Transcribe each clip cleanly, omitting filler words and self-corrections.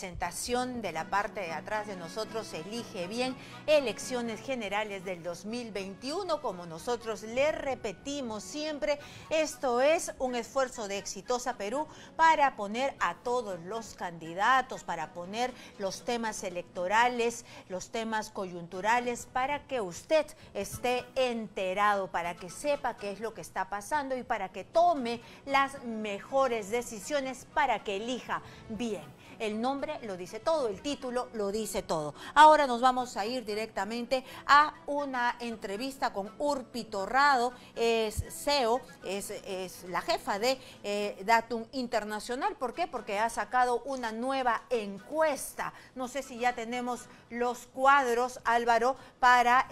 presentación de la parte de atrás de nosotros, Elige Bien, elecciones generales del 2021, como nosotros le repetimos siempre, esto es un esfuerzo de Exitosa Perú para poner a todos los candidatos, para poner los temas electorales, los temas coyunturales, para que usted esté enterado, para que sepa qué es lo que está pasando y para que tome las mejores decisiones, para que elija bien. El nombre lo dice todo, el título lo dice todo. Ahora nos vamos a ir directamente a una entrevista con Urpi Torrado, es CEO, es la jefa de Datum Internacional. ¿Por qué? Porque ha sacado una nueva encuesta. No sé si ya tenemos los cuadros, Álvaro, para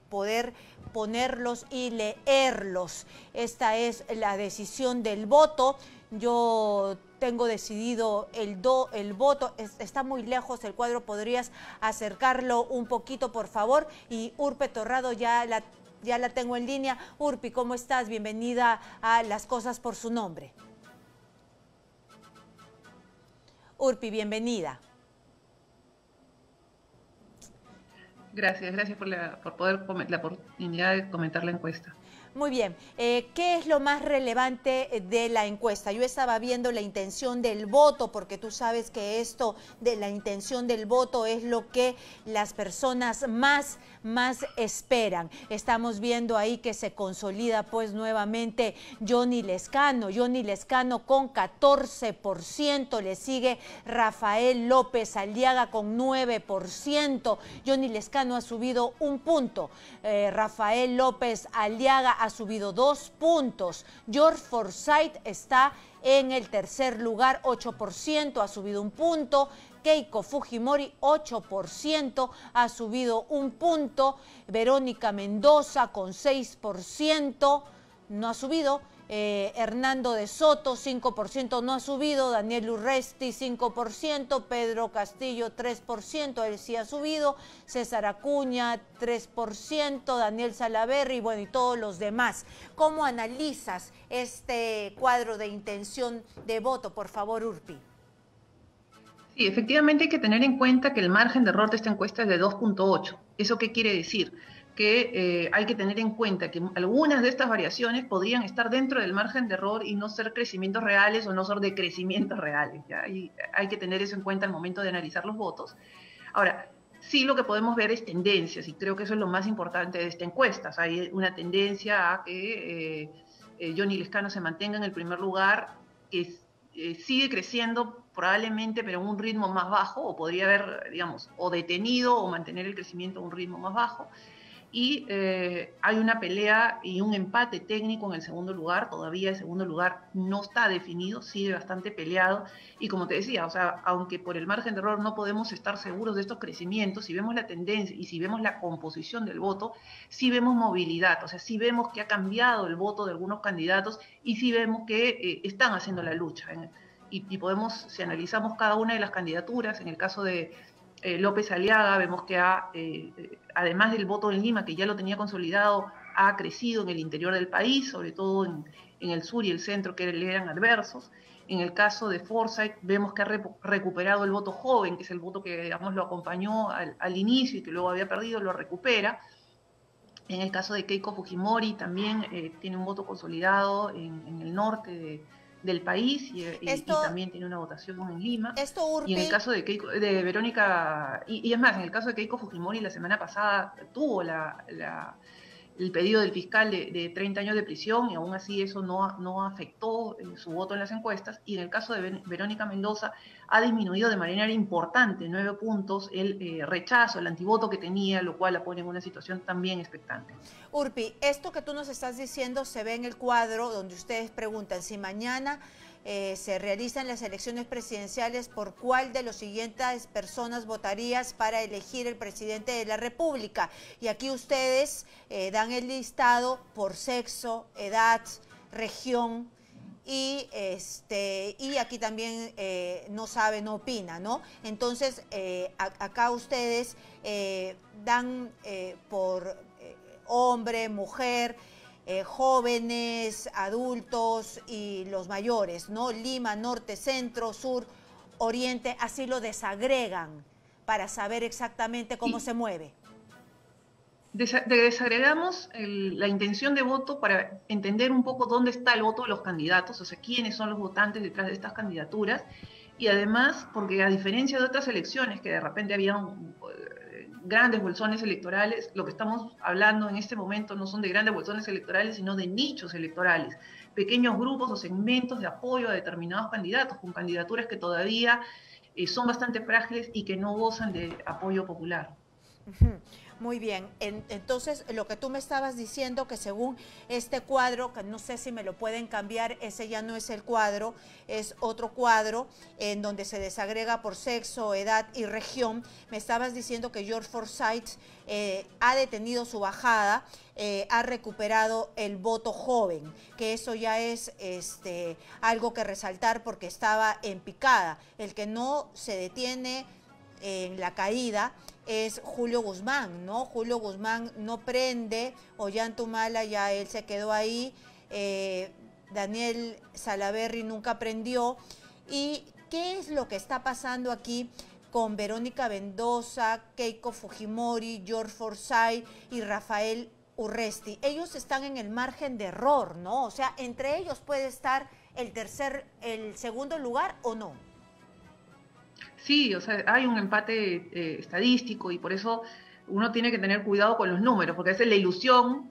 poder ponerlos y leerlos. Esta es la decisión del voto. Yo tengo decidido el voto. Está muy lejos el cuadro, ¿podrías acercarlo un poquito, por favor? Y Urpi Torrado ya la tengo en línea. Urpi, ¿cómo estás? Bienvenida a Las Cosas por su Nombre. Urpi, bienvenida. Gracias por poder la oportunidad de comentar la encuesta. Muy bien, ¿qué es lo más relevante de la encuesta? Yo estaba viendo la intención del voto, porque tú sabes que esto de la intención del voto es lo que las personas más esperan. Estamos viendo ahí que se consolida pues nuevamente Johnny Lezcano con 14%, le sigue Rafael López Aliaga con 9%, Johnny Lezcano ha subido un punto, Rafael López Aliaga ha subido 2 puntos. George Forsyth está en el tercer lugar, 8%, ha subido un punto. Keiko Fujimori, 8%, ha subido un punto. Verónica Mendoza con 6%, no ha subido. Hernando de Soto, 5%, no ha subido. Daniel Urresti, 5%. Pedro Castillo, 3%, él sí ha subido. César Acuña, 3%. Daniel Salaverry, bueno, y todos los demás. ¿Cómo analizas este cuadro de intención de voto? Por favor, Urpi. Sí, efectivamente hay que tener en cuenta que el margen de error de esta encuesta es de 2.8. ¿Eso qué quiere decir? Que hay que tener en cuenta que algunas de estas variaciones podrían estar dentro del margen de error y no ser crecimientos reales o no ser decrecimientos reales, ¿ya? Y hay que tener eso en cuenta al momento de analizar los votos. Ahora, sí lo que podemos ver es tendencias, y creo que eso es lo más importante de esta encuesta. O sea, hay una tendencia a que Johnny Lezcano se mantenga en el primer lugar, que sigue creciendo probablemente, pero en un ritmo más bajo, o podría haber, digamos, o detenido o mantener el crecimiento a un ritmo más bajo. Y hay una pelea y un empate técnico en el segundo lugar. Todavía el segundo lugar no está definido, sigue bastante peleado. Y como te decía, o sea, aunque por el margen de error no podemos estar seguros de estos crecimientos, si vemos la tendencia y si vemos la composición del voto, sí vemos movilidad, o sea, sí vemos que ha cambiado el voto de algunos candidatos y sí vemos que están haciendo la lucha. Y podemos, si analizamos cada una de las candidaturas, en el caso de López Aliaga, vemos que además del voto en Lima, que ya lo tenía consolidado, ha crecido en el interior del país, sobre todo en el sur y el centro, que le eran adversos. En el caso de Forsyth, vemos que ha recuperado el voto joven, que es el voto que, digamos, lo acompañó al inicio y que luego había perdido, lo recupera. En el caso de Keiko Fujimori, también tiene un voto consolidado en el norte del país y también tiene una votación en Lima. Urpi, y en el caso de Verónica, y es más, en el caso de Keiko Fujimori, la semana pasada tuvo el pedido del fiscal de 30 años de prisión y aún así eso no afectó su voto en las encuestas. Y en el caso de Verónica Mendoza ha disminuido de manera importante, 9 puntos, el rechazo, el antivoto que tenía, lo cual la pone en una situación también expectante. Urpi, esto que tú nos estás diciendo se ve en el cuadro donde ustedes preguntan si mañana se realizan las elecciones presidenciales, ¿por cuál de los siguientes personas votarías para elegir el presidente de la República? Y aquí ustedes dan el listado por sexo, edad, región, y aquí también no sabe, no opina, ¿no? Entonces, acá ustedes dan por hombre, mujer, jóvenes, adultos y los mayores, ¿no? Lima, norte, centro, sur, Oriente así lo desagregan para saber exactamente cómo se mueve? Desagregamos la intención de voto para entender un poco dónde está el voto de los candidatos, o sea, quiénes son los votantes detrás de estas candidaturas, y además, porque a diferencia de otras elecciones que de repente habían grandes bolsones electorales, lo que estamos hablando en este momento no son de grandes bolsones electorales, sino de nichos electorales, pequeños grupos o segmentos de apoyo a determinados candidatos, con candidaturas que todavía son bastante frágiles y que no gozan de apoyo popular. Muy bien, entonces lo que tú me estabas diciendo, que según este cuadro, que no sé si me lo pueden cambiar, ese ya no es el cuadro, es otro cuadro en donde se desagrega por sexo, edad y región, me estabas diciendo que George Forsyth ha detenido su bajada, ha recuperado el voto joven, que eso ya es algo que resaltar porque estaba en picada. El que no se detiene en la caída es Julio Guzmán, ¿no? Julio Guzmán no prende, Ollanta-Humala ya él se quedó ahí, Daniel Salaverry nunca prendió. ¿Y qué es lo que está pasando aquí con Verónica Mendoza, Keiko Fujimori, George Forsyth y Rafael Urresti? Ellos están en el margen de error, ¿no? O sea, entre ellos puede estar el segundo lugar o no. Sí, o sea, hay un empate estadístico y por eso uno tiene que tener cuidado con los números, porque esa es la ilusión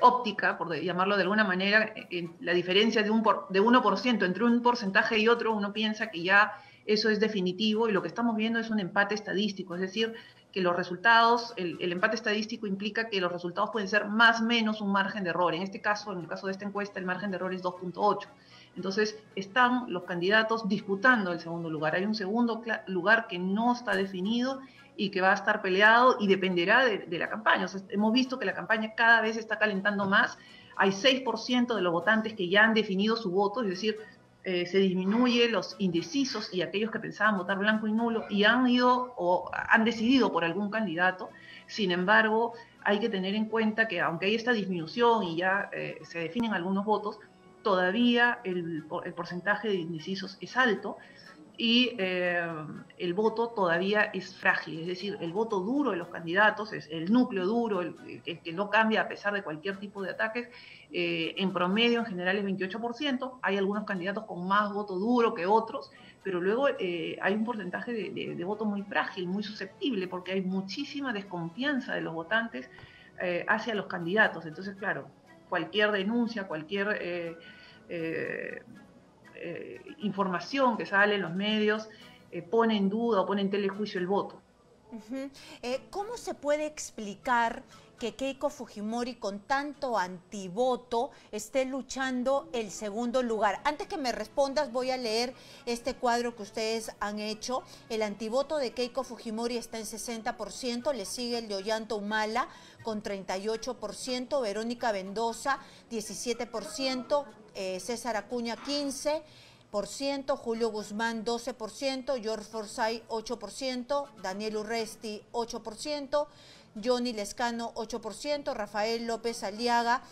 óptica, por llamarlo de alguna manera, la diferencia de 1% entre un porcentaje y otro, uno piensa que ya eso es definitivo y lo que estamos viendo es un empate estadístico, es decir, que los resultados, el empate estadístico implica que los resultados pueden ser más o menos un margen de error. En este caso, en el caso de esta encuesta, el margen de error es 2.8. Entonces, están los candidatos disputando el segundo lugar. Hay un segundo lugar que no está definido y que va a estar peleado y dependerá de la campaña. O sea, hemos visto que la campaña cada vez está calentando más. Hay 6% de los votantes que ya han definido su voto, es decir, se disminuye los indecisos y aquellos que pensaban votar blanco y nulo y han ido o han decidido por algún candidato. Sin embargo, hay que tener en cuenta que aunque hay esta disminución y ya se definen algunos votos, todavía el porcentaje de indecisos es alto y el voto todavía es frágil, es decir, el voto duro de los candidatos, es el núcleo duro, el que no cambia a pesar de cualquier tipo de ataques, en promedio en general es 28%, hay algunos candidatos con más voto duro que otros, pero luego hay un porcentaje de voto muy frágil, muy susceptible, porque hay muchísima desconfianza de los votantes hacia los candidatos. Entonces, claro, cualquier denuncia, cualquier información que sale en los medios pone en duda o pone en telejuicio el voto. ¿Cómo se puede explicar que Keiko Fujimori, con tanto antivoto, esté luchando el segundo lugar? Antes que me respondas, voy a leer este cuadro que ustedes han hecho. El antivoto de Keiko Fujimori está en 60%, le sigue el de Ollanta-Humala con 38%, Verónica Mendoza 17%, César Acuña 15%, Julio Guzmán 12%, George Forsyth 8%, Daniel Urresti 8%, Johnny Lescano 8%, Rafael López Aliaga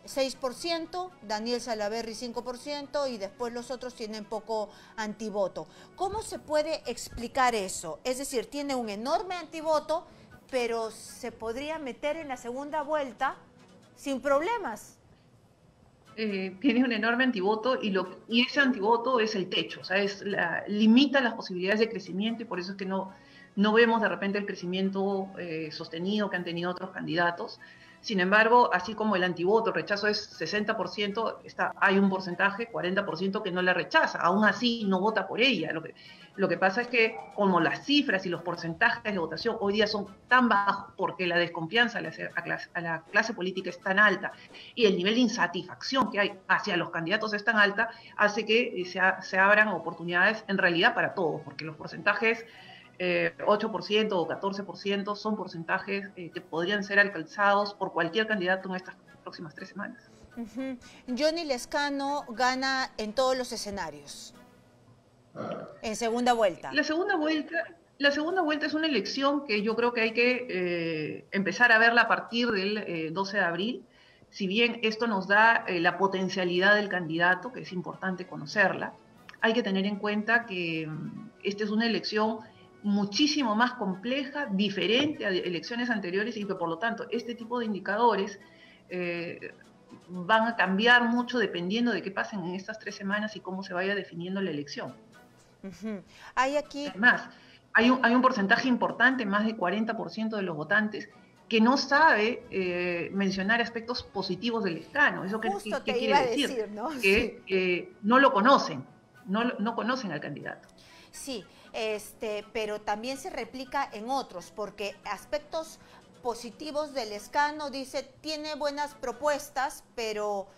6%, Daniel Salaverry 5% y después los otros tienen poco antivoto. ¿Cómo se puede explicar eso? Es decir, tiene un enorme antivoto, pero se podría meter en la segunda vuelta sin problemas. Tiene un enorme antivoto y ese antivoto es el techo, o sea, limita las posibilidades de crecimiento y por eso es que no vemos de repente el crecimiento sostenido que han tenido otros candidatos. Sin embargo, así como el antivoto, el rechazo es 60%, hay un porcentaje, 40%, que no la rechaza, aún así no vota por ella. Lo que pasa es que como las cifras y los porcentajes de votación hoy día son tan bajos porque la desconfianza a la clase política es tan alta y el nivel de insatisfacción que hay hacia los candidatos es tan alta, hace que se abran oportunidades en realidad para todos, porque los porcentajes 8% o 14% son porcentajes que podrían ser alcanzados por cualquier candidato en estas próximas 3 semanas. Johnny Lescano gana en todos los escenarios. En segunda vuelta. La segunda vuelta es una elección que yo creo que hay que empezar a verla a partir del 12 de abril. Si bien esto nos da la potencialidad del candidato, que es importante conocerla, hay que tener en cuenta que esta es una elección muchísimo más compleja, diferente a elecciones anteriores y que por lo tanto este tipo de indicadores van a cambiar mucho dependiendo de qué pasen en estas 3 semanas y cómo se vaya definiendo la elección. Hay aquí... Además, hay un porcentaje importante, más de 40% de los votantes, que no sabe mencionar aspectos positivos del Lescano. ¿Eso qué quiere decir? ¿No? Que no lo conocen, no conocen al candidato. Sí, pero también se replica en otros, porque aspectos positivos del Lescano dice, tiene buenas propuestas, pero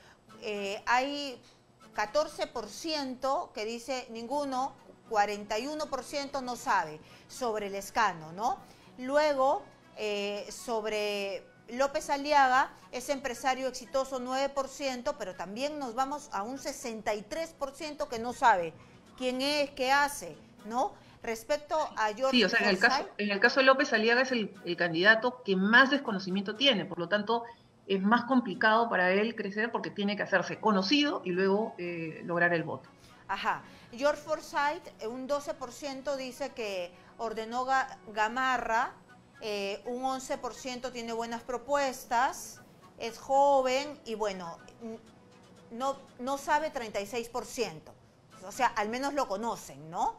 hay 14% que dice ninguno, 41% no sabe sobre el Lescano, ¿no? Luego, sobre López Aliaga, es empresario exitoso 9%, pero también nos vamos a un 63% que no sabe quién es, qué hace, ¿no? Respecto a George Sí, o sea, en el caso de López Aliaga es el candidato que más desconocimiento tiene, por lo tanto es más complicado para él crecer porque tiene que hacerse conocido y luego lograr el voto. Ajá. George Forsyth, un 12% dice que ordenó Gamarra, un 11% tiene buenas propuestas, es joven y bueno, no sabe 36%. O sea, al menos lo conocen, ¿no?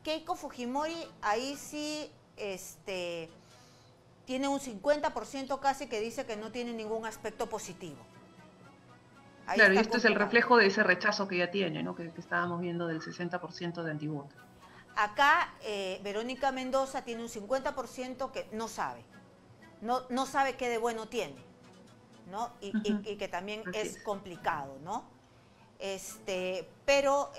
Keiko Fujimori, ahí sí tiene un 50% casi que dice que no tiene ningún aspecto positivo. Ahí claro, y esto es el reflejo de ese rechazo que ya tiene, ¿no? Que estábamos viendo del 60% de antivoto. Acá Verónica Mendoza tiene un 50% que no sabe. No sabe qué de bueno tiene, ¿no? Y que también es complicado, ¿no? Pero,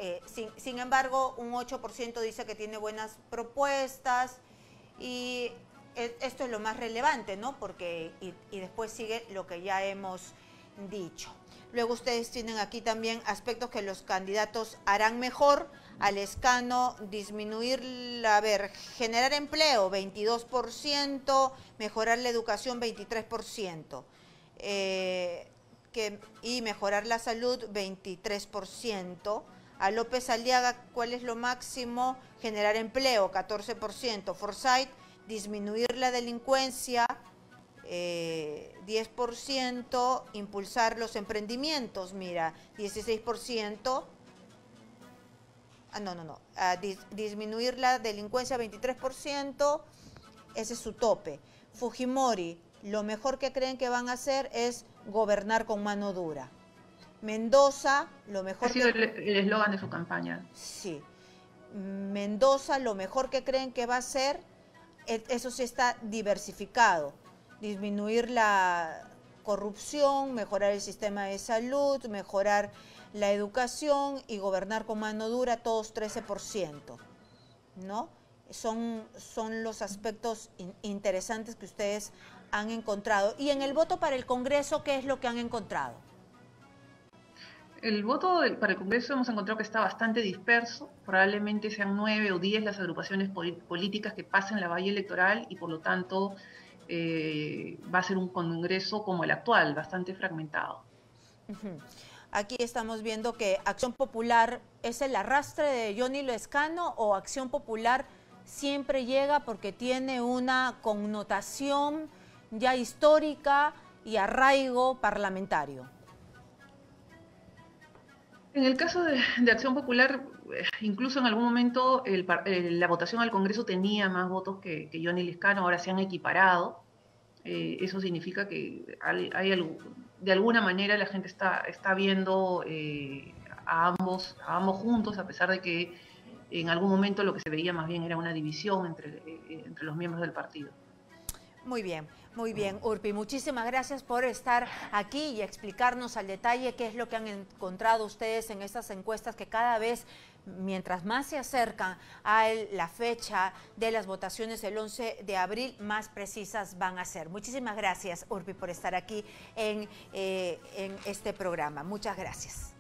sin embargo, un 8% dice que tiene buenas propuestas y esto es lo más relevante, ¿no? Porque, y después sigue lo que ya hemos dicho. Luego ustedes tienen aquí también aspectos que los candidatos harán mejor. Al Lescano, disminuir, generar empleo, 22%, mejorar la educación, 23%. Y mejorar la salud, 23%. A López Aliaga, ¿cuál es lo máximo? Generar empleo, 14%. Forsyth, disminuir la delincuencia, 10%. Impulsar los emprendimientos, mira, 16%. Disminuir la delincuencia, 23%. Ese es su tope. Fujimori, lo mejor que creen que van a hacer es gobernar con mano dura. Mendoza, lo mejor... Ha sido el eslogan de su campaña. Sí. Mendoza, lo mejor que creen que va a hacer, eso sí está diversificado. Disminuir la corrupción, mejorar el sistema de salud, mejorar la educación y gobernar con mano dura, todos 13%, ¿no? Son los aspectos interesantes que ustedes han encontrado. Y en el voto para el Congreso, ¿qué es lo que han encontrado? El voto para el Congreso hemos encontrado que está bastante disperso. Probablemente sean 9 o 10 las agrupaciones políticas que pasen la valla electoral y por lo tanto va a ser un Congreso como el actual, bastante fragmentado. Aquí estamos viendo que Acción Popular es el arrastre de Johnny Lescano, o Acción Popular siempre llega porque tiene una connotación ya histórica y arraigo parlamentario. En el caso de Acción Popular, incluso en algún momento la votación al Congreso tenía más votos que Johnny Lescano, ahora se han equiparado. Eso significa que de alguna manera la gente está viendo a ambos juntos, a pesar de que en algún momento lo que se veía más bien era una división entre los miembros del partido. Muy bien, Urpi. Muchísimas gracias por estar aquí y explicarnos al detalle qué es lo que han encontrado ustedes en estas encuestas que cada vez, mientras más se acercan a la fecha de las votaciones el 11 de abril, más precisas van a ser. Muchísimas gracias, Urpi, por estar aquí en este programa. Muchas gracias.